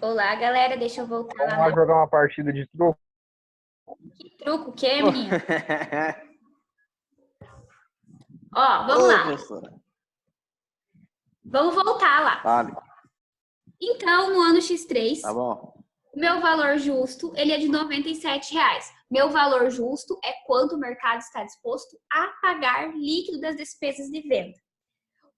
Olá, galera, deixa eu voltar Vamos lá. lá jogar uma partida de truco? Que truco, o quê, menino? Ó, vamos lá. Professora. Vamos voltar lá. Vale. Então, no ano X3, Tá bom. o meu valor justo, ele é de R$ 97,00. Meu valor justo é quanto o mercado está disposto a pagar líquido das despesas de venda.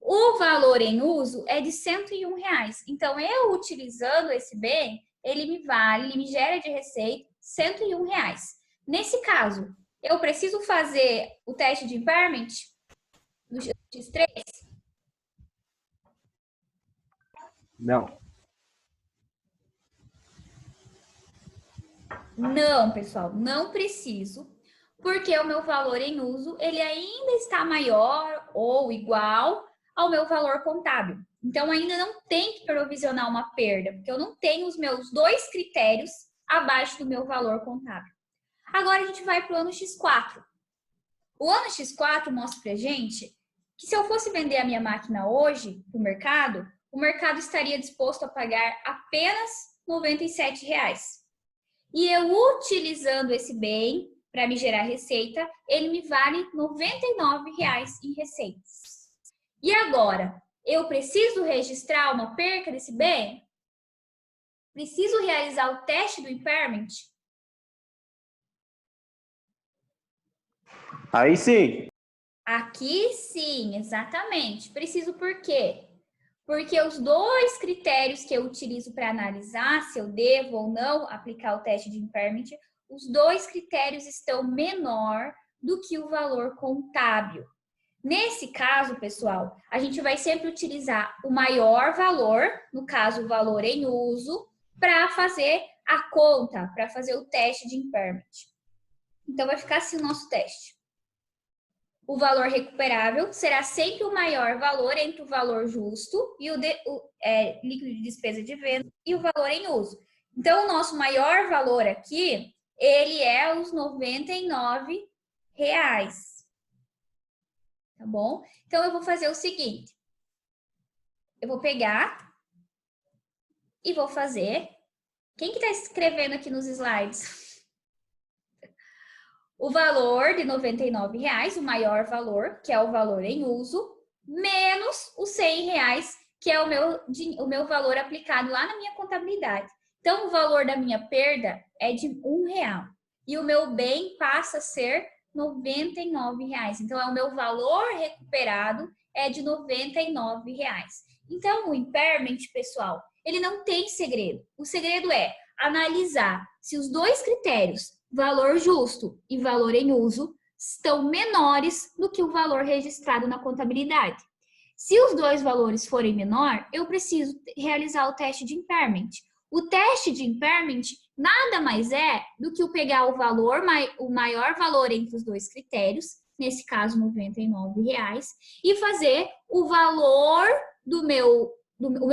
O valor em uso é de R$ 101,00. Então, eu utilizando esse bem, ele me gera de receita R$ 101,00. Nesse caso, eu preciso fazer o teste de impairment do X3? Não. Não, pessoal, não preciso, porque o meu valor em uso, ele ainda está maior ou igual ao meu valor contábil. Então, ainda não tem que provisionar uma perda, porque eu não tenho os meus dois critérios abaixo do meu valor contábil. Agora, a gente vai para o ano X4. O ano X4 mostra para gente que se eu fosse vender a minha máquina hoje para o mercado estaria disposto a pagar apenas R$ 97,00. E eu utilizando esse bem para me gerar receita, ele me vale R$ 99,00 em receitas. E agora, eu preciso registrar uma perca desse bem? Preciso realizar o teste do impairment? Aí sim. Aqui sim, exatamente. Preciso por quê? Porque os dois critérios que eu utilizo para analisar se eu devo ou não aplicar o teste de impairment, os dois critérios estão menor do que o valor contábil. Nesse caso, pessoal, a gente vai sempre utilizar o maior valor, no caso o valor em uso, para fazer a conta, para fazer o teste de impairment. Então, vai ficar assim o nosso teste. O valor recuperável será sempre o maior valor entre o valor justo e o líquido de despesa de venda e o valor em uso. Então, o nosso maior valor aqui, ele é os R$ 99,00. Tá bom? Então, eu vou fazer o seguinte. Eu vou pegar e vou fazer... Quem que tá escrevendo aqui nos slides? O valor de R$ 99,00, o maior valor, que é o valor em uso, menos os R$ 100,00, que é o meu valor aplicado lá na minha contabilidade. Então, o valor da minha perda é de R$ 1,00 e o meu bem passa a ser R$ 99,00. Então, o meu valor recuperado é de R$ 99,00. Então, o impairment, pessoal, ele não tem segredo. O segredo é analisar se os dois critérios, valor justo e valor em uso, estão menores do que o valor registrado na contabilidade. Se os dois valores forem menor, eu preciso realizar o teste de impairment. O teste de impairment nada mais é do que eu pegar o maior valor entre os dois critérios, nesse caso R$ 99,00, e fazer o valor do meu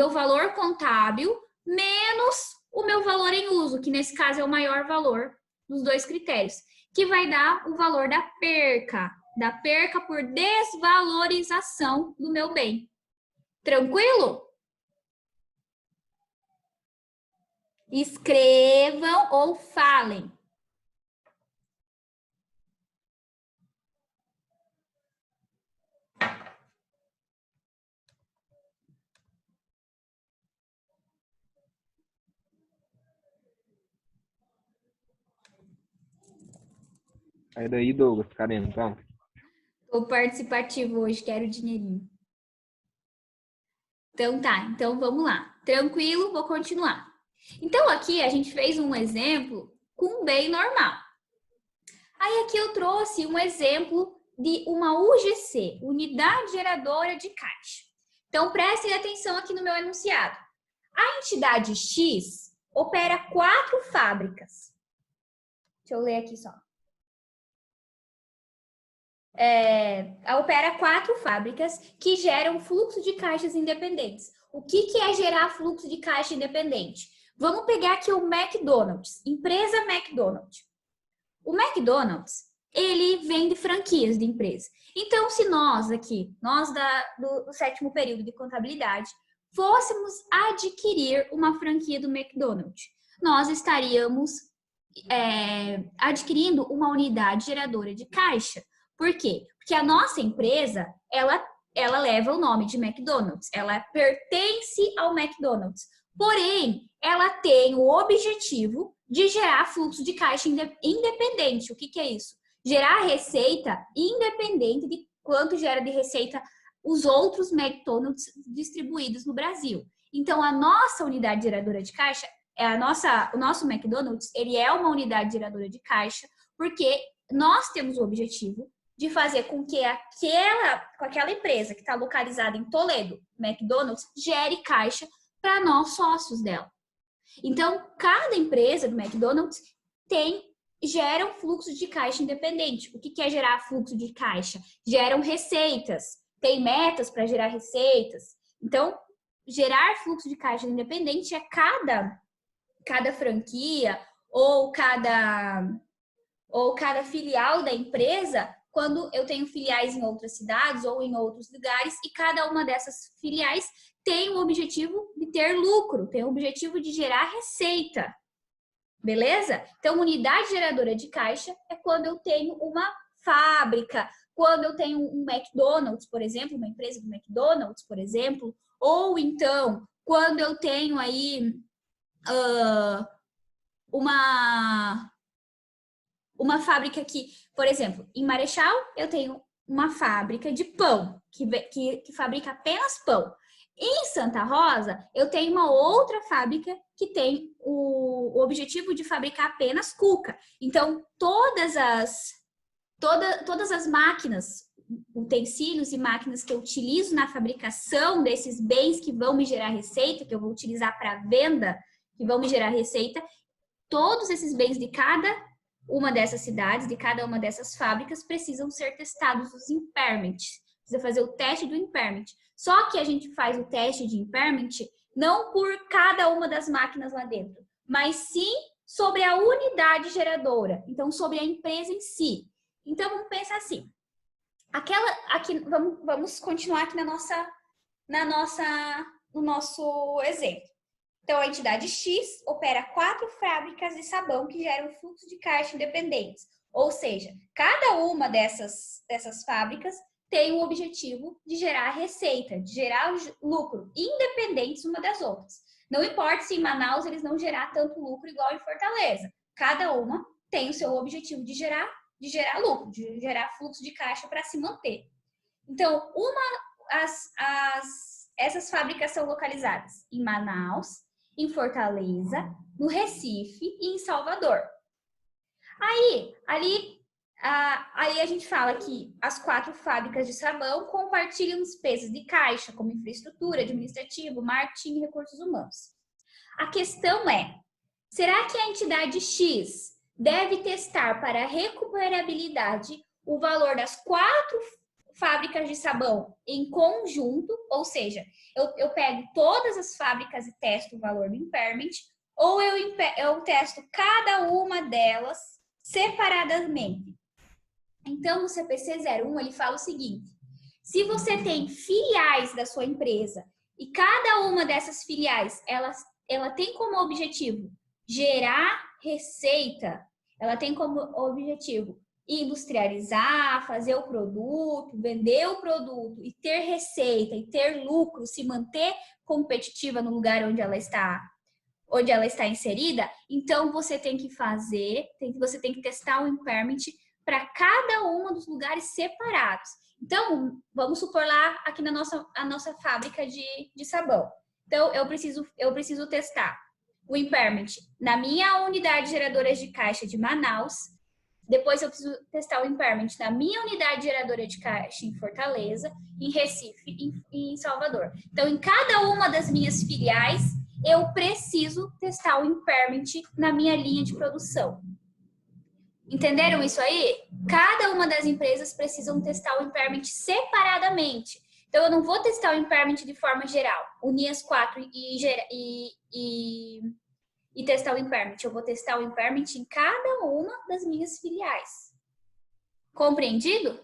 valor contábil menos o meu valor em uso, que nesse caso é o maior valor dos dois critérios, que vai dar o valor da perca por desvalorização do meu bem. Tranquilo? Escrevam ou falem. Sai daí, Douglas, Karina, então. Tô participativo hoje, quero dinheirinho. Então tá, então vamos lá. Tranquilo, vou continuar. Então aqui a gente fez um exemplo com um bem normal. Aí aqui eu trouxe um exemplo de uma UGC, Unidade Geradora de Caixa. Então prestem atenção aqui no meu enunciado. A entidade X opera 4 fábricas. Deixa eu ler aqui só. Opera 4 fábricas que geram fluxo de caixas independentes. O que é gerar fluxo de caixa independente? Vamos pegar aqui o McDonald's, empresa McDonald's. O McDonald's, ele vende franquias de empresa. Então, se nós aqui, do 7º período de contabilidade, fôssemos adquirir uma franquia do McDonald's, nós estaríamos adquirindo uma unidade geradora de caixa. Por quê? Porque a nossa empresa, ela leva o nome de McDonald's, ela pertence ao McDonald's. Porém, ela tem o objetivo de gerar fluxo de caixa independente. O que é isso? Gerar receita independente de quanto gera de receita os outros McDonald's distribuídos no Brasil. Então, a nossa unidade geradora de caixa, o nosso McDonald's, ele é uma unidade geradora de caixa, porque nós temos o objetivo de fazer com que aquela empresa que está localizada em Toledo, McDonald's, gere caixa para nós sócios dela. Então, cada empresa do McDonald's gera um fluxo de caixa independente. O que é gerar fluxo de caixa? Geram receitas, tem metas para gerar receitas. Então, gerar fluxo de caixa independente é cada franquia ou cada filial da empresa, quando eu tenho filiais em outras cidades ou em outros lugares, e cada uma dessas filiais tem o objetivo de ter lucro, tem o objetivo de gerar receita. Beleza? Então, unidade geradora de caixa é quando eu tenho uma fábrica, quando eu tenho um McDonald's, por exemplo, uma empresa do McDonald's, por exemplo, ou então, quando eu tenho aí uma fábrica que, por exemplo, em Marechal, eu tenho uma fábrica de pão, que fabrica apenas pão. Em Santa Rosa, eu tenho uma outra fábrica que tem o objetivo de fabricar apenas cuca. Então, todas as máquinas, utensílios e máquinas que eu utilizo na fabricação desses bens que vão me gerar receita, que eu vou utilizar para venda, que vão me gerar receita, todos esses bens de cada uma dessas cidades, de cada uma dessas fábricas, precisam ser testados os impairments. Precisa fazer o teste do impairment. Só que a gente faz o teste de impairment não por cada uma das máquinas lá dentro, mas sim sobre a unidade geradora. Então, sobre a empresa em si. Então, vamos pensar assim. Vamos continuar aqui no nosso exemplo. Então, a entidade X opera 4 fábricas de sabão que geram fluxo de caixa independentes. Ou seja, cada uma dessas fábricas tem o objetivo de gerar receita, de gerar lucro, independentes uma das outras. Não importa se em Manaus eles não gerar tanto lucro igual em Fortaleza. Cada uma tem o seu objetivo de gerar lucro, de gerar fluxo de caixa para se manter. Então, essas fábricas são localizadas em Manaus, em Fortaleza, no Recife e em Salvador. Aí a gente fala que as 4 fábricas de sabão compartilham despesas de caixa, como infraestrutura, administrativo, marketing e recursos humanos. A questão é, será que a entidade X deve testar para recuperabilidade o valor das 4 fábricas de sabão em conjunto, ou seja, eu pego todas as fábricas e testo o valor do impairment, ou eu testo cada uma delas separadamente? Então, no CPC 01, ele fala o seguinte: se você tem filiais da sua empresa e cada uma dessas filiais, ela tem como objetivo gerar receita, ela tem como objetivo industrializar, fazer o produto, vender o produto e ter receita e ter lucro, se manter competitiva no lugar onde ela está inserida, então você tem que testar o impairment para cada um dos lugares separados. Então, vamos supor lá aqui a nossa fábrica de sabão. Então, eu preciso testar o impairment na minha unidade geradora de caixa de Manaus. Depois eu preciso testar o impairment na minha unidade geradora de caixa em Fortaleza, em Recife e em Salvador. Então, em cada uma das minhas filiais, eu preciso testar o impairment na minha linha de produção. Entenderam isso aí? Cada uma das empresas precisam testar o impairment separadamente. Então, eu não vou testar o impairment de forma geral, unir as 4 e testar o impairment. Eu vou testar o impairment em cada uma das minhas filiais. Compreendido?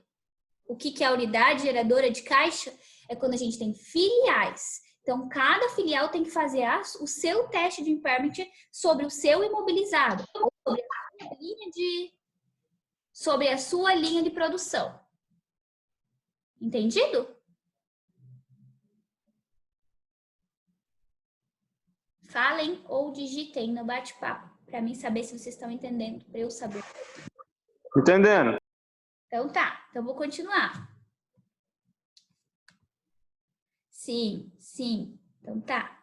O que é a unidade geradora de caixa? É quando a gente tem filiais. Então, cada filial tem que fazer o seu teste de impairment sobre o seu imobilizado, ou sobre a sua linha de produção. Entendido? Falem ou digitem no bate-papo, para mim saber se vocês estão entendendo, para eu saber. Entendendo. Então tá, então vou continuar. Sim, sim, então tá.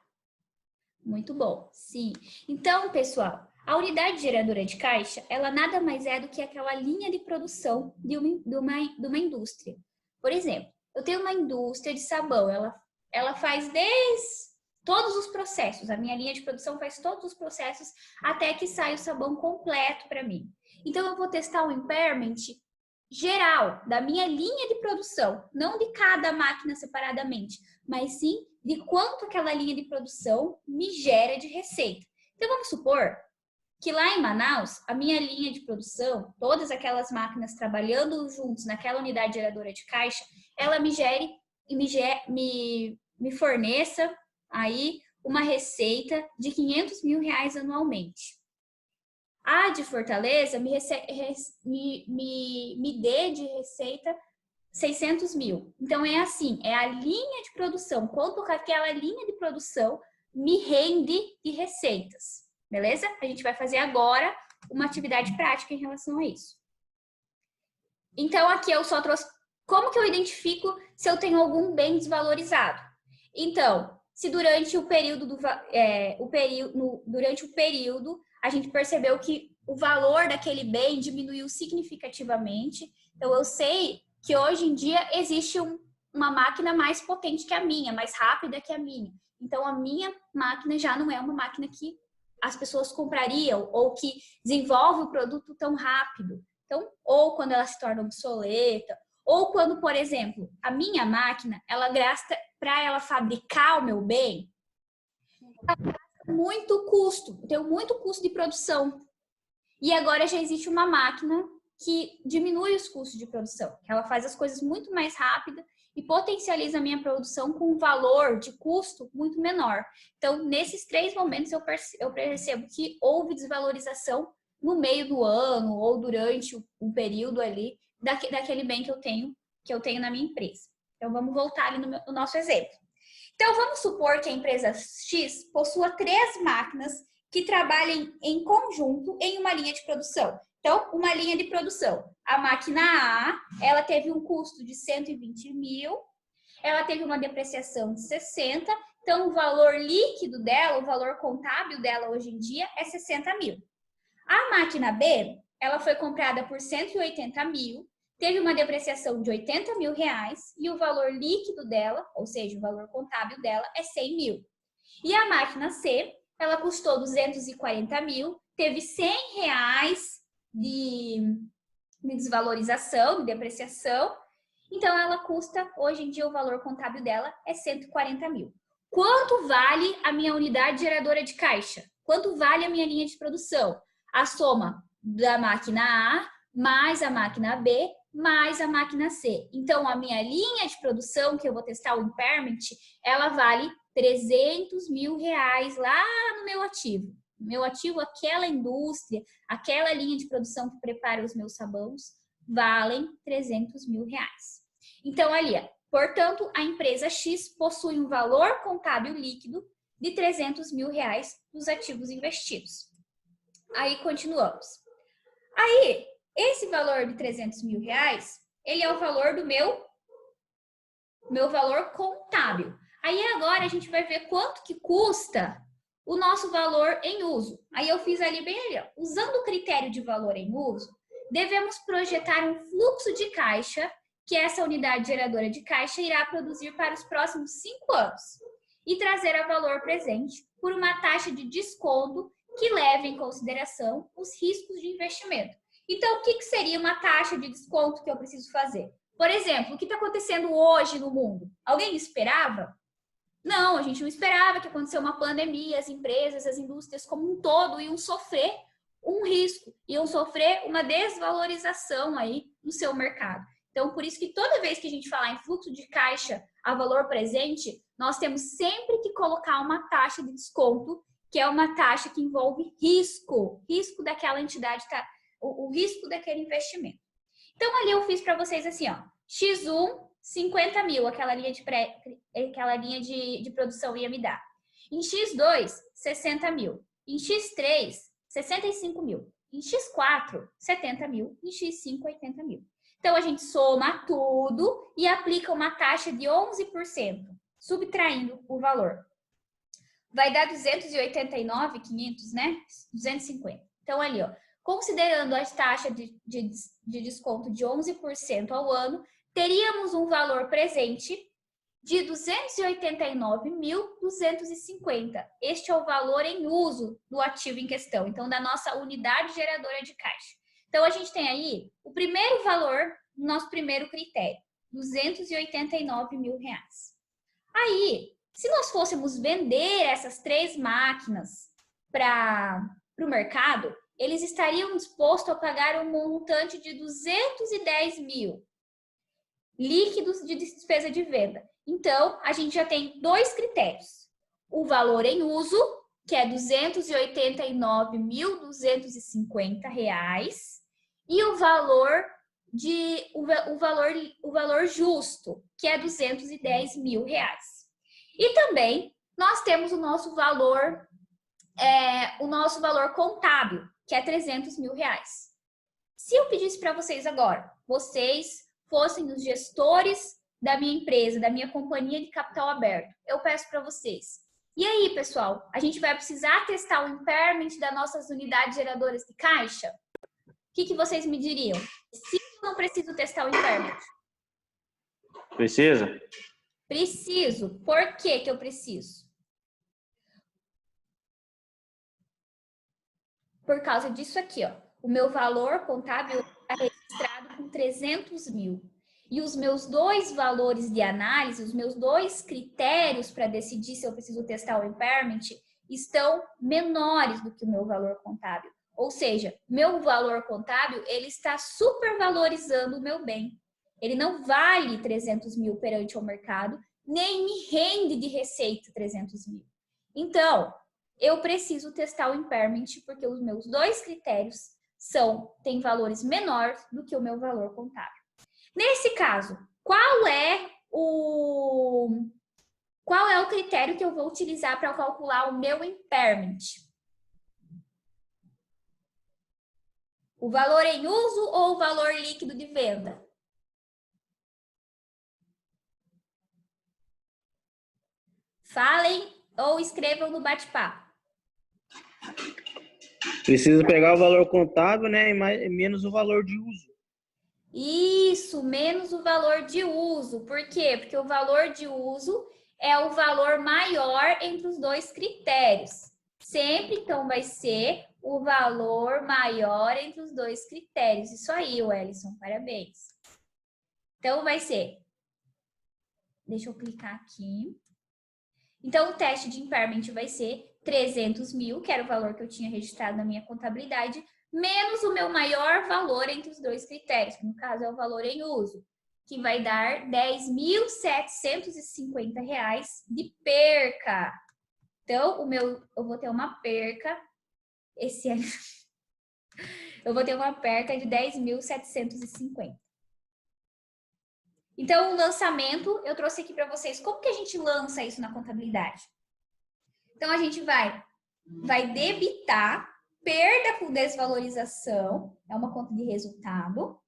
Muito bom, sim. Então, pessoal, a unidade geradora de caixa, ela nada mais é do que aquela linha de produção de uma indústria. Por exemplo, eu tenho uma indústria de sabão, ela faz todos os processos, a minha linha de produção faz todos os processos até que saia o sabão completo para mim. Então, eu vou testar o impairment geral da minha linha de produção, não de cada máquina separadamente, mas sim de quanto aquela linha de produção me gera de receita. Então, vamos supor que lá em Manaus, a minha linha de produção, todas aquelas máquinas trabalhando juntos naquela unidade geradora de caixa, ela me gere e me forneça aí uma receita de R$500 mil anualmente. A de Fortaleza me dê de receita 600 mil. Então, é assim, é a linha de produção, quanto aquela linha de produção me rende de receitas, beleza? A gente vai fazer agora uma atividade prática em relação a isso. Então, aqui eu só trouxe como que eu identifico se eu tenho algum bem desvalorizado. Então, se durante o período a gente percebeu que o valor daquele bem diminuiu significativamente, então eu sei que hoje em dia existe uma máquina mais potente que a minha, mais rápida que a minha. Então, a minha máquina já não é uma máquina que as pessoas comprariam ou que desenvolve o produto tão rápido. Então, ou quando ela se torna obsoleta, ou quando, por exemplo, a minha máquina, ela gasta, para ela fabricar o meu bem, ela gasta muito custo, eu tenho muito custo de produção. E agora já existe uma máquina que diminui os custos de produção, que ela faz as coisas muito mais rápido e potencializa a minha produção com um valor de custo muito menor. Então, nesses 3 momentos, eu percebo que houve desvalorização no meio do ano ou durante um período ali daquele bem que eu tenho na minha empresa. Então, vamos voltar ali no nosso exemplo. Então, vamos supor que a empresa X possua 3 máquinas que trabalhem em conjunto em uma linha de produção. Então, uma linha de produção. A máquina A, ela teve um custo de 120 mil, ela teve uma depreciação de 60, então o valor líquido dela, o valor contábil dela hoje em dia é 60 mil. A máquina B, ela foi comprada por 180 mil, teve uma depreciação de 80 mil reais e o valor líquido dela, ou seja, o valor contábil dela é 100 mil. E a máquina C, ela custou 240 mil, teve 100 reais de desvalorização, de depreciação. Então, ela custa, hoje em dia, o valor contábil dela é 140 mil. Quanto vale a minha unidade geradora de caixa? Quanto vale a minha linha de produção? A soma da máquina A mais a máquina B mais a máquina C. Então, a minha linha de produção, que eu vou testar o impairment, ela vale 300 mil reais lá no meu ativo. Meu ativo, aquela indústria, aquela linha de produção que prepara os meus sabões, valem 300 mil reais. Então, ali, portanto, a empresa X possui um valor contábil líquido de 300 mil reais dos ativos investidos. Aí, continuamos. Aí, esse valor de 300 mil reais, ele é o valor do meu valor contábil. Aí, agora, a gente vai ver quanto que custa o nosso valor em uso. Aí eu fiz ali bem ali, ó. Usando o critério de valor em uso, devemos projetar um fluxo de caixa que essa unidade geradora de caixa irá produzir para os próximos 5 anos e trazer a valor presente por uma taxa de desconto que leve em consideração os riscos de investimento. Então, o que seria uma taxa de desconto que eu preciso fazer? Por exemplo, o que está acontecendo hoje no mundo? Alguém esperava? Não, a gente não esperava que acontecesse uma pandemia, as empresas, as indústrias como um todo iam sofrer um risco, iam sofrer uma desvalorização aí no seu mercado. Então, por isso que toda vez que a gente falar em fluxo de caixa a valor presente, nós temos sempre que colocar uma taxa de desconto, que é uma taxa que envolve risco daquela entidade, tá? O risco daquele investimento. Então, ali eu fiz para vocês assim, ó, X1, 50 mil, aquela linha de produção ia me dar. Em X2, 60 mil. Em X3, 65 mil. Em X4, 70 mil. Em X5, 80 mil. Então, a gente soma tudo e aplica uma taxa de 11%, subtraindo o valor. Vai dar 289.500, né? 250. Então, ali, ó, considerando a taxa de desconto de 11% ao ano, teríamos um valor presente de 289.250. Este é o valor em uso do ativo em questão, então, da nossa unidade geradora de caixa. Então, a gente tem aí o primeiro valor, nosso primeiro critério, 289 mil reais. Aí, se nós fôssemos vender essas 3 máquinas para o mercado, eles estariam dispostos a pagar um montante de 210 mil líquidos de despesa de venda. Então, a gente já tem 2 critérios. O valor em uso, que é R$ 289.250, e o valor justo, que é R$ 210 mil. E também nós temos o nosso valor contábil, que é 300 mil reais. Se eu pedisse para vocês agora, vocês fossem os gestores da minha empresa, da minha companhia de capital aberto, eu peço para vocês. E aí, pessoal, a gente vai precisar testar o impairment das nossas unidades geradoras de caixa? O que vocês me diriam? Se eu não preciso testar o impairment? Precisa? Preciso. Por que eu preciso? Por causa disso aqui, ó. O meu valor contábil está registrado com 300 mil. E os meus 2 valores de análise, os meus 2 critérios para decidir se eu preciso testar o impairment, estão menores do que o meu valor contábil. Ou seja, meu valor contábil, ele está supervalorizando o meu bem. Ele não vale 300 mil perante o mercado, nem me rende de receita 300 mil. Então, eu preciso testar o impairment porque os meus 2 critérios têm valores menores do que o meu valor contábil. Nesse caso, qual é o critério que eu vou utilizar para calcular o meu impairment? O valor em uso ou o valor líquido de venda? Falem ou escrevam no bate-papo. Precisa pegar o valor contábil, né, e menos o valor de uso. Isso, menos o valor de uso. Por quê? Porque o valor de uso é o valor maior entre os 2 critérios. Sempre, então, vai ser o valor maior entre os 2 critérios. Isso aí, Wellison, parabéns. Então, vai ser... Deixa eu clicar aqui. Então, o teste de impairment vai ser 300 mil, que era o valor que eu tinha registrado na minha contabilidade, menos o meu maior valor entre os 2 critérios, que no caso é o valor em uso, que vai dar R$ 10.750 de perca. Então, eu vou ter uma perca, eu vou ter uma perca de 10.750. Então, o lançamento, eu trouxe aqui para vocês como que a gente lança isso na contabilidade. Então, a gente vai debitar perda por desvalorização, é uma conta de resultado,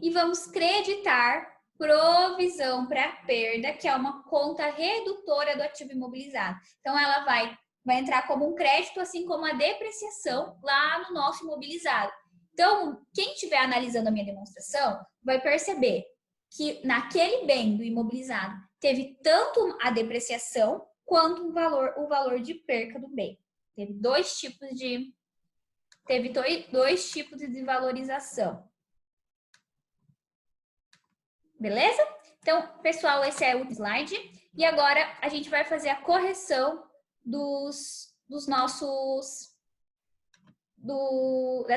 e vamos creditar provisão para perda, que é uma conta redutora do ativo imobilizado. Então, ela vai entrar como um crédito, assim como a depreciação lá no nosso imobilizado. Então, quem estiver analisando a minha demonstração vai perceber que naquele bem do imobilizado teve tanto a depreciação quanto o valor de perca do bem. Teve dois tipos de desvalorização. Beleza? Então, pessoal, esse é o slide. E agora a gente vai fazer a correção das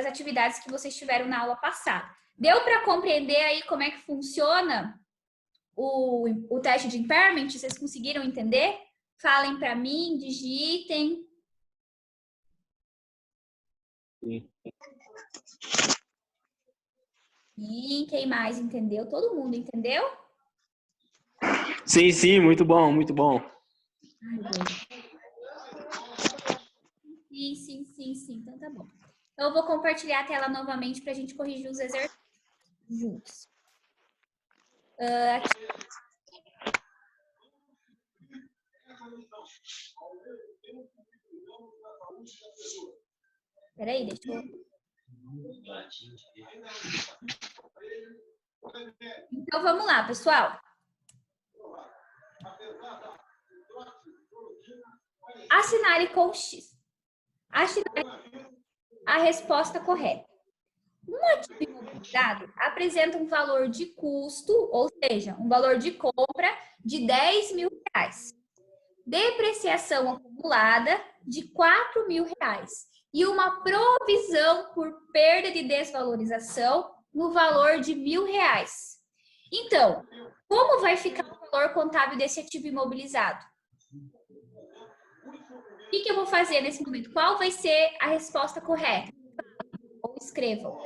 atividades que vocês tiveram na aula passada. Deu para compreender aí como é que funciona o teste de impairment? Vocês conseguiram entender? Falem para mim, digitem. Sim. E quem mais entendeu? Todo mundo entendeu? Sim, sim, muito bom, muito bom. Sim. Então tá bom. Então eu vou compartilhar a tela novamente para a gente corrigir os exercícios juntos. Peraí, deixa eu... Então vamos lá, pessoal. Assinale com X. Assinale a resposta correta. Um ativo imobilizado apresenta um valor de custo, ou seja, um valor de compra de R$10.000. Depreciação acumulada de R$4.000 e uma provisão por perda de desvalorização no valor de R$1.000. Então, como vai ficar o valor contábil desse ativo imobilizado? O que eu vou fazer nesse momento? Qual vai ser a resposta correta? Ou escrevam.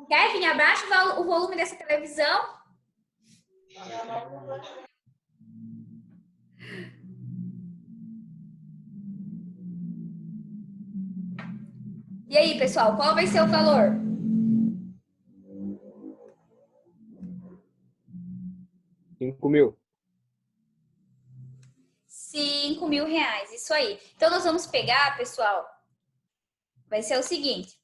Kevin, abaixa o volume dessa televisão. E aí, pessoal, qual vai ser o valor? R$5.000. R$5.000, isso aí. Então, nós vamos pegar, pessoal, vai ser o seguinte.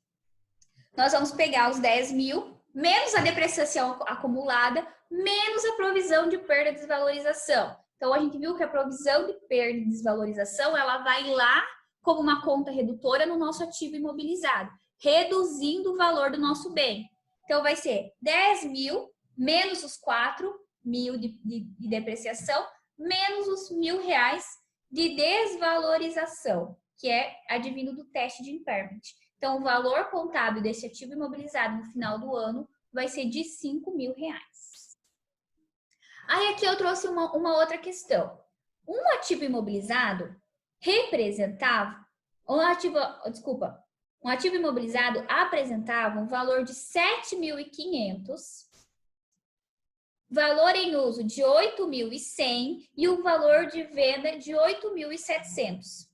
Nós vamos pegar os 10.000, menos a depreciação acumulada, menos a provisão de perda e desvalorização. Então, a gente viu que a provisão de perda e desvalorização, ela vai lá como uma conta redutora no nosso ativo imobilizado, reduzindo o valor do nosso bem. Então, vai ser 10.000 menos os 4.000 de depreciação, menos os R$1.000 de desvalorização, que é advindo do teste de impairment. Então, o valor contábil desse ativo imobilizado no final do ano vai ser de R$5.000. Aí, aqui eu trouxe uma outra questão. Um ativo imobilizado representava, um ativo imobilizado apresentava um valor de 7.500, valor em uso de 8.100 e o valor de venda de 8.700.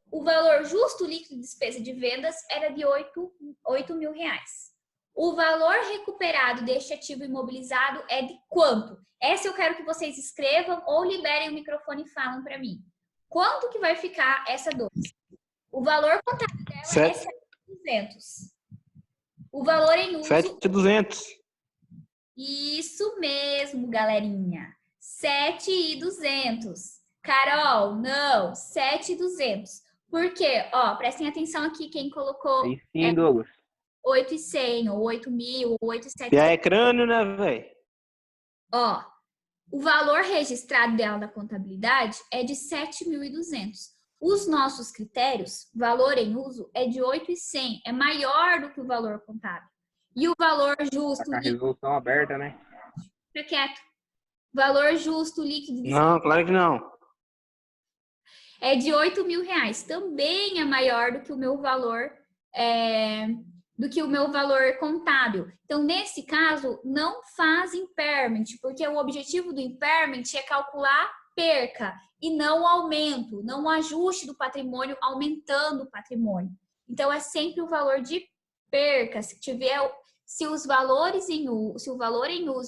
O valor justo líquido de despesa de vendas era de R$8.000. O valor recuperado deste ativo imobilizado é de quanto? Essa eu quero que vocês escrevam ou liberem o microfone e falam para mim. Quanto que vai ficar essa dor? O valor contábil dela é 7.200. O valor em uso... 7.200. Isso mesmo, galerinha. 7.200. Carol, não. 7.200. Por quê? Ó, prestem atenção aqui quem colocou... Aí sim, Douglas. 8.100, ou 8.000, ou 8.700. E aí é crânio, né, velho? Ó, o valor registrado dela da contabilidade é de 7.200. Os nossos critérios, valor em uso, é de 8.100. É maior do que o valor contábil. E o valor justo... Tá com a resolução aberta, né? Fica quieto. Valor justo líquido... Não, claro que não. É de R$8.000. Também é maior do que o meu valor... contábil. Então, nesse caso, não faz impairment, porque o objetivo do impairment é calcular perca e não aumento, não o ajuste do patrimônio aumentando o patrimônio. Então, é sempre o valor de perca. Se o valor em uso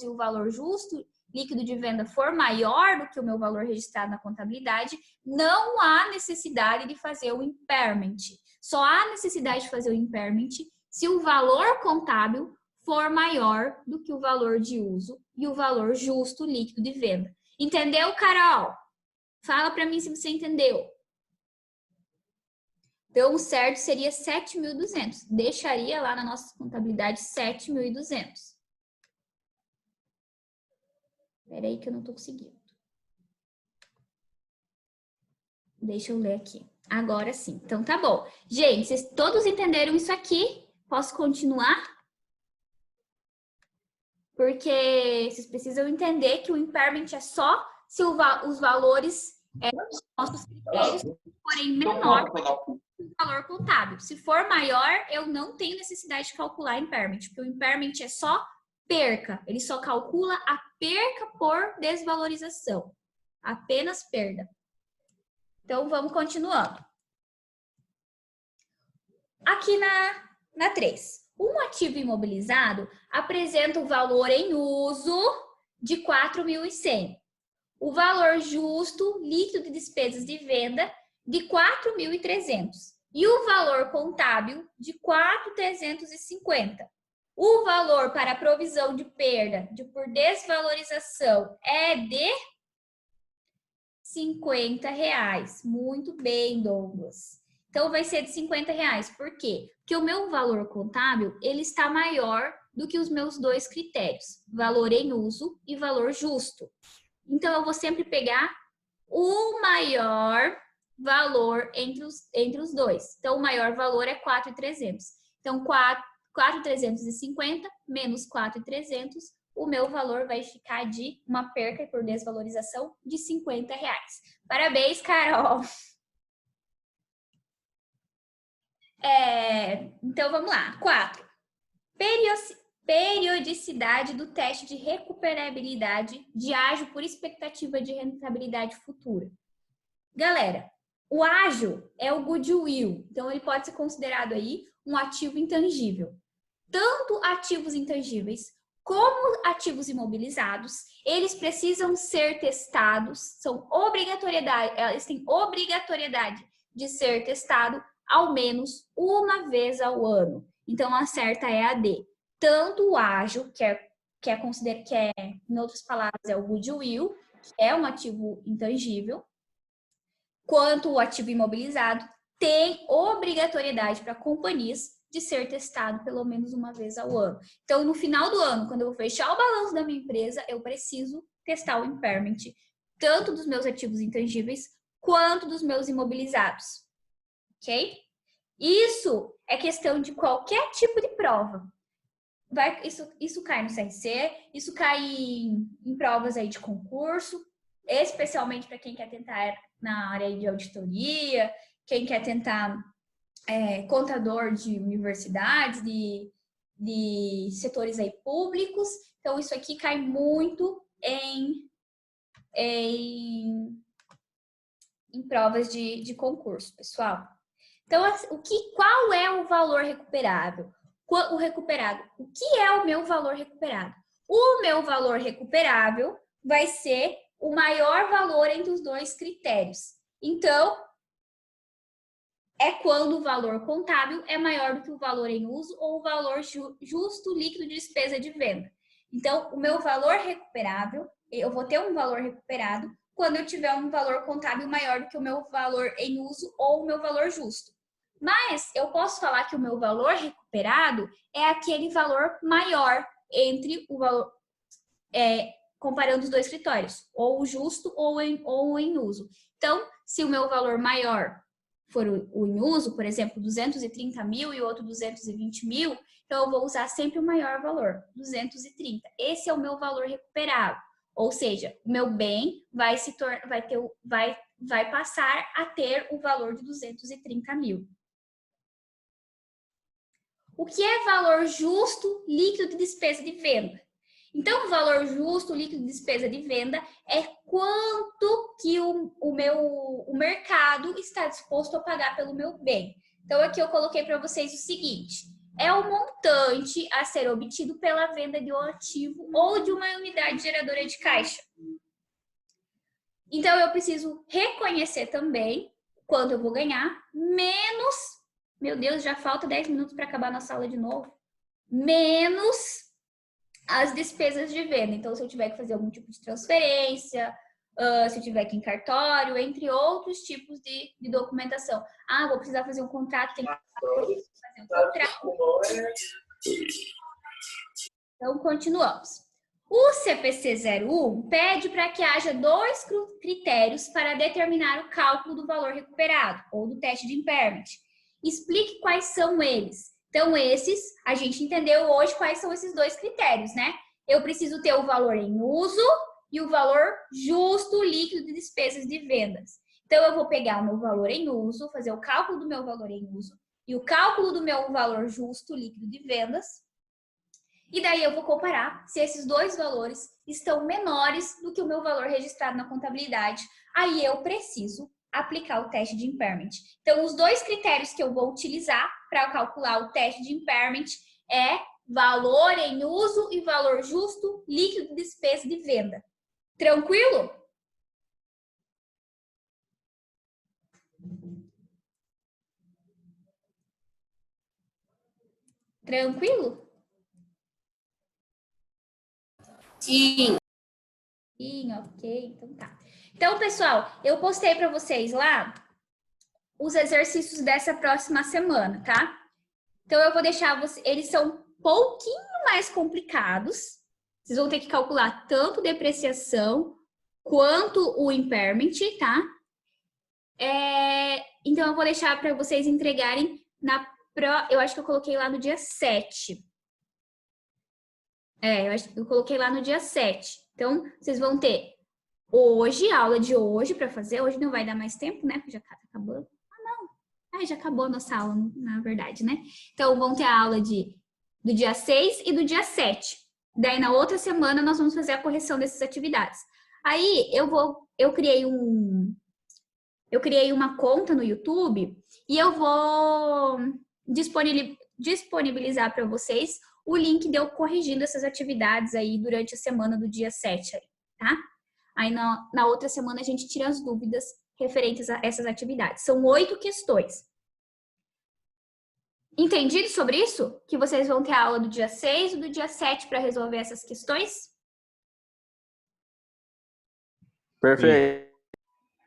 e o valor justo líquido de venda for maior do que o meu valor registrado na contabilidade, não há necessidade de fazer o impairment. Só há necessidade de fazer o impairment se o valor contábil for maior do que o valor de uso e o valor justo líquido de venda. Entendeu, Carol? Fala para mim se você entendeu. Então, o certo seria 7.200. Deixaria lá na nossa contabilidade 7.200. Espera aí que eu não estou conseguindo. Deixa eu ler aqui. Agora sim. Então, tá bom. Gente, vocês todos entenderam isso aqui? Posso continuar? porque vocês precisam entender que o impairment é só se os valores nossos critérios forem menor do valor contábil. Se for maior, eu não tenho necessidade de calcular impairment, porque o impairment é só perca. Ele só calcula a perca por desvalorização. Apenas perda. Então, vamos continuando. Aqui na 3. Um ativo imobilizado apresenta o valor em uso de 4.100. O valor justo líquido de despesas de venda de 4.300 e o valor contábil de 4.350. O valor para provisão de perda por desvalorização é de R$50. Muito bem, Douglas. Então, vai ser de R$50. Por quê? Porque o meu valor contábil, ele está maior do que os meus dois critérios, valor em uso e valor justo. Então, eu vou sempre pegar o maior valor entre os dois. Então, o maior valor é 4.300. Então, 4.350 menos 4.300, o meu valor vai ficar de uma perca por desvalorização de R$50. Parabéns, Carol! Então, vamos lá. 4. Periodicidade do teste de recuperabilidade de ágio por expectativa de rentabilidade futura. Galera, o ágio é o goodwill, então ele pode ser considerado aí um ativo intangível. Tanto ativos intangíveis como ativos imobilizados, eles precisam ser testados, eles têm obrigatoriedade de ser testado ao menos uma vez ao ano. Então, a certa é a D. Tanto o ágio, que em outras palavras, é o goodwill, que é um ativo intangível, quanto o ativo imobilizado, tem obrigatoriedade para companhias de ser testado pelo menos uma vez ao ano. Então, no final do ano, quando eu vou fechar o balanço da minha empresa, eu preciso testar o impairment, tanto dos meus ativos intangíveis, quanto dos meus imobilizados. Ok? Isso é questão de qualquer tipo de prova. Isso cai no CRC, isso cai em provas aí de concurso, especialmente para quem quer tentar na área de auditoria, quem quer tentar contador de universidades, de setores aí públicos. Então, isso aqui cai muito em provas de concurso, pessoal. Então, qual é o valor recuperável? O recuperado. O que é o meu valor recuperado? O meu valor recuperável vai ser o maior valor entre os dois critérios. Então, é quando o valor contábil é maior do que o valor em uso ou o valor justo líquido de despesa de venda. Então, o meu valor recuperável, eu vou ter um valor recuperado quando eu tiver um valor contábil maior do que o meu valor em uso ou o meu valor justo. Mas eu posso falar que o meu valor recuperado é aquele valor maior entre o valor, comparando os dois critérios, ou o justo ou em uso. Então, se o meu valor maior for o em uso, por exemplo, 230 mil e o outro 220 mil, então eu vou usar sempre o maior valor, 230. Esse é o meu valor recuperável. Ou seja, o meu bem vai passar a ter o valor de 230 mil. O que é valor justo líquido de despesa de venda? Então, o valor justo líquido de despesa de venda é quanto que o mercado está disposto a pagar pelo meu bem. Então, aqui eu coloquei para vocês o seguinte: é o montante a ser obtido pela venda de um ativo ou de uma unidade geradora de caixa. Então, eu preciso reconhecer também quanto eu vou ganhar, menos... Meu Deus, já falta 10 minutos para acabar nossa aula de novo. Menos as despesas de venda. Então, se eu tiver que fazer algum tipo de transferência, se eu tiver que ir em cartório, entre outros tipos de documentação. Ah, vou precisar fazer um contrato, tem que fazer um contrato. Então, continuamos. O CPC 01 pede para que haja 2 critérios para determinar o cálculo do valor recuperado, ou do teste de impairment. Explique quais são eles. Então, a gente entendeu hoje quais são esses 2 critérios, né? Eu preciso ter o valor em uso e o valor justo líquido de despesas de vendas. Então, eu vou pegar o meu valor em uso, fazer o cálculo do meu valor em uso e o cálculo do meu valor justo líquido de vendas. E daí eu vou comparar se esses dois valores estão menores do que o meu valor registrado na contabilidade. Aí eu preciso aplicar o teste de impairment. Então, os dois critérios que eu vou utilizar para calcular o teste de impairment é valor em uso e valor justo líquido de despesa de venda. Tranquilo? Tranquilo? Sim. Sim, ok, então tá. Então, pessoal, eu postei para vocês lá os exercícios dessa próxima semana, tá? Então, eu vou deixar vocês, eles são um pouquinho mais complicados. Vocês vão ter que calcular tanto depreciação quanto o impairment, tá? Então, eu vou deixar para vocês entregarem eu acho que eu coloquei lá no dia 7. Eu coloquei lá no dia 7. Então, vocês vão ter hoje, a aula de hoje para fazer. Hoje não vai dar mais tempo, né? Porque já tá acabando. Já acabou a nossa aula, na verdade, né? Então, vão ter a aula do dia 6 e do dia 7. Daí, na outra semana, nós vamos fazer a correção dessas atividades. Aí, eu criei uma conta no YouTube e eu vou disponibilizar para vocês o link de eu corrigindo essas atividades aí durante a semana do dia 7, tá? Aí na outra semana a gente tira as dúvidas referentes a essas atividades. São 8 questões. Entendido sobre isso? Que vocês vão ter a aula do dia 6 e do dia 7 para resolver essas questões? Perfeito.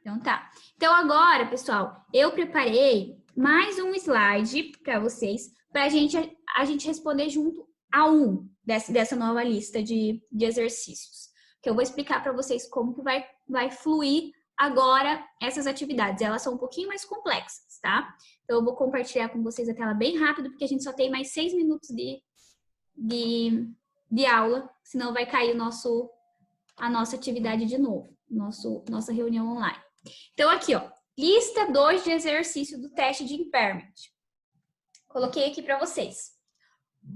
Então tá. Então agora, pessoal, eu preparei mais um slide para vocês, para a gente responder junto a dessa nova lista de exercícios. Que eu vou explicar para vocês como que vai fluir agora essas atividades. Elas são um pouquinho mais complexas, tá? Então eu vou compartilhar com vocês a tela bem rápido, porque a gente só tem mais 6 minutos de aula, senão vai cair a nossa atividade de novo, nossa reunião online. Então aqui, ó, lista 2 de exercício do teste de impairment. Coloquei aqui para vocês.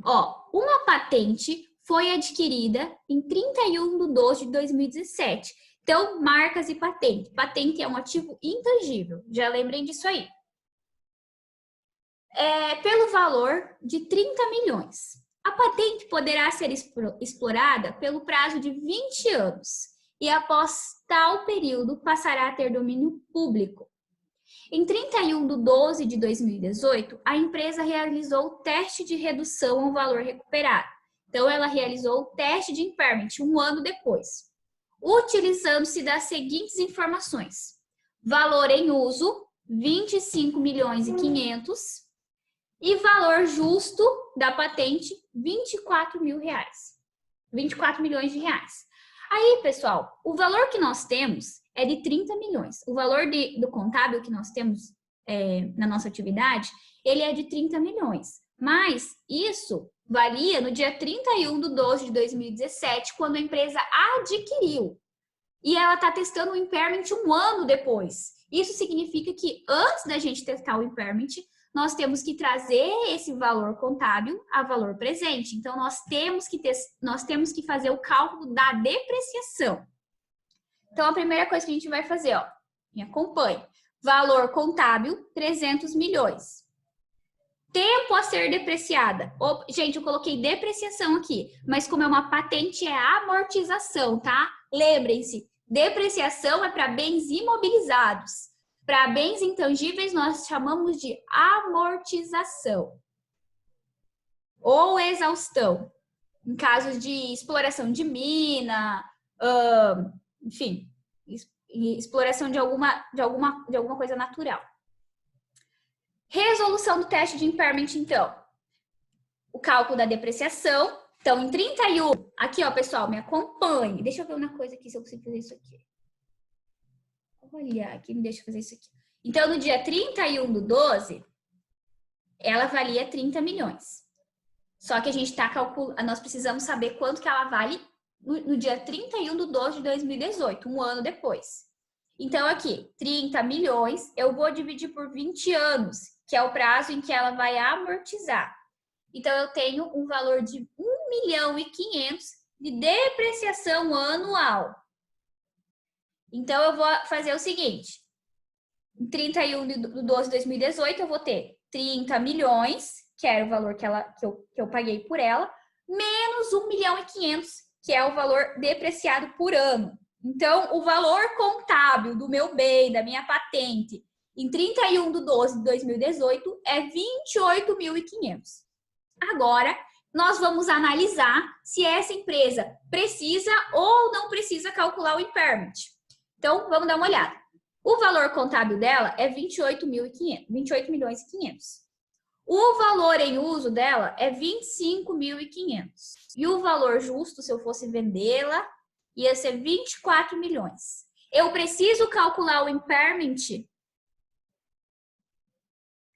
Ó, uma patente foi adquirida em 31/12/2017. Então, marcas e patente. Patente é um ativo intangível. Já lembrem disso aí. Pelo valor de 30 milhões. A patente poderá ser explorada pelo prazo de 20 anos e após tal período passará a ter domínio público. Em 31/12/2018, a empresa realizou o teste de redução ao valor recuperado. Então, ela realizou o teste de impairment 1 ano depois, utilizando-se das seguintes informações. Valor em uso, 25.500.000 e valor justo da patente, 24 mil reais. 24 milhões de reais. Aí, pessoal, o valor que nós temos é de 30 milhões. O valor do contábil que nós temos na nossa atividade, ele é de 30 milhões. Mas isso valia no dia 31/12/2017, quando a empresa adquiriu. E ela está testando o impairment 1 ano depois. Isso significa que antes da gente testar o impairment, nós temos que trazer esse valor contábil a valor presente. Então, nós temos que fazer o cálculo da depreciação. Então, a primeira coisa que a gente vai fazer, ó, me acompanhe. Valor contábil, 300 milhões. Tempo a ser depreciada. Gente, eu coloquei depreciação aqui, mas como é uma patente, é amortização, tá? Lembrem-se, depreciação é para bens imobilizados. Para bens intangíveis, nós chamamos de amortização ou exaustão. Em casos de exploração de mina, enfim, exploração de alguma coisa natural. Resolução do teste de impairment, então. O cálculo da depreciação. Então, em 31, aqui, ó, pessoal, me acompanhe. Deixa eu ver uma coisa aqui, se eu consigo fazer isso aqui. Olha, aqui me deixa fazer isso aqui. Então, no dia 31/12, ela valia 30 milhões. Só que a gente está calculando, nós precisamos saber quanto que ela vale no dia 31/12/2018, um ano depois. Então, aqui, 30 milhões, eu vou dividir por 20 anos, que é o prazo em que ela vai amortizar. Então, eu tenho um valor de 1.500.000 de depreciação anual. Então, eu vou fazer o seguinte. Em 31/12/2018, eu vou ter 30 milhões, que era o valor que eu paguei por ela, menos 1.500.000, que é o valor depreciado por ano. Então, o valor contábil do meu bem, da minha patente, em 31/12/2018 é 28.500. Agora, nós vamos analisar se essa empresa precisa ou não precisa calcular o impairment. Então, vamos dar uma olhada. O valor contábil dela é 28.500. O valor em uso dela é 25.500. E o valor justo, se eu fosse vendê-la, ia ser 24 milhões. Eu preciso calcular o impairment?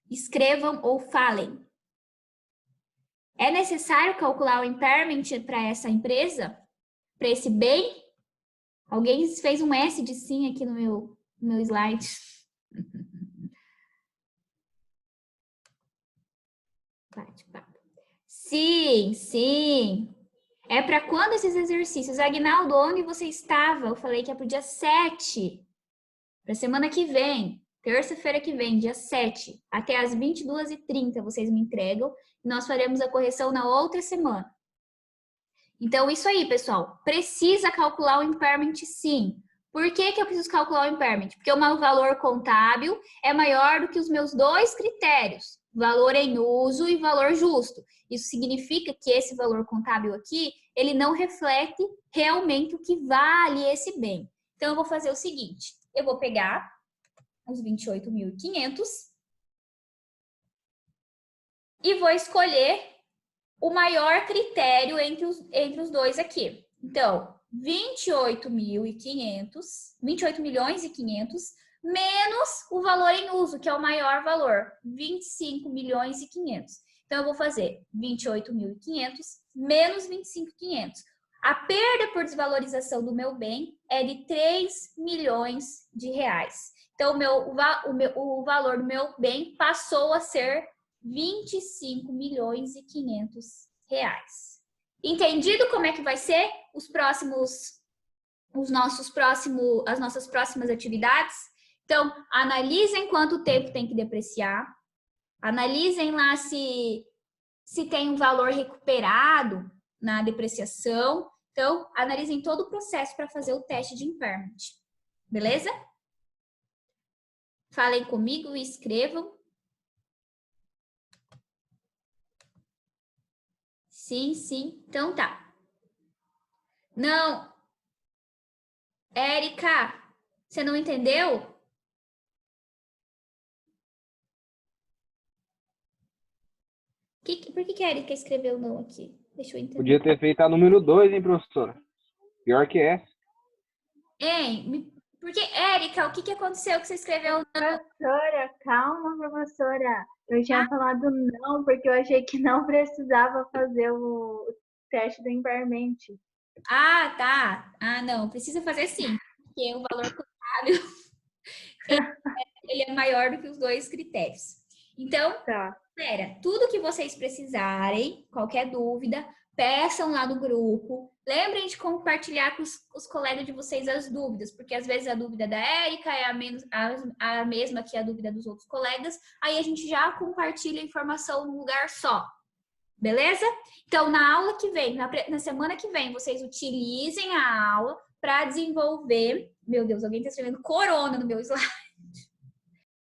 Escrevam ou falem. É necessário calcular o impairment para essa empresa? Para esse bem? Alguém fez um S de sim aqui no meu slide. Sim, sim. É para quando esses exercícios? Aguinaldo, onde você estava? Eu falei que é para o dia 7. Para semana que vem. Terça-feira que vem, dia 7. Até às 22h30 vocês me entregam. E nós faremos a correção na outra semana. Então, isso aí, pessoal. Precisa calcular o impairment, sim. Por que eu preciso calcular o impairment? Porque o meu valor contábil é maior do que os meus dois critérios. Valor em uso e valor justo. Isso significa que esse valor contábil aqui, ele não reflete realmente o que vale esse bem. Então, eu vou fazer o seguinte. Eu vou pegar os 28.500 e vou escolher o maior critério entre os dois aqui. Então, 28.500 menos o valor em uso, que é o maior valor, 25.500.000. Então, eu vou fazer 28.500 menos 25.500. A perda por desvalorização do meu bem é de 3 milhões de reais. Então, o valor do meu bem passou a ser 25.500.000 reais. Entendido como é que vai ser as nossas próximas atividades? Então, analisem quanto tempo tem que depreciar. Analisem lá se tem um valor recuperado na depreciação. Então, analisem todo o processo para fazer o teste de impairment. Beleza? Falem comigo e escrevam. Sim, sim. Então tá. Não. Érica, você não entendeu? Por que a Érica escreveu não aqui? Deixa eu entender. Podia ter feito a número 2, hein, professora? Pior que essa. Hein? Porque, Érica, o que aconteceu que você escreveu não? Professora, calma, professora. Eu tinha falado não, porque eu achei que não precisava fazer o teste do impairment. Ah, tá. Ah, não. Precisa fazer sim. Porque o valor contábil ele é maior do que os dois critérios. Então, Tá. tudo que vocês precisarem, qualquer dúvida, peçam lá no grupo. Lembrem de compartilhar com os colegas de vocês as dúvidas, porque às vezes a dúvida da Érica é a mesma que a dúvida dos outros colegas. Aí a gente já compartilha a informação num lugar só. Beleza? Então, na aula que vem, na semana que vem, vocês utilizem a aula para desenvolver... Meu Deus, alguém está escrevendo corona no meu slide.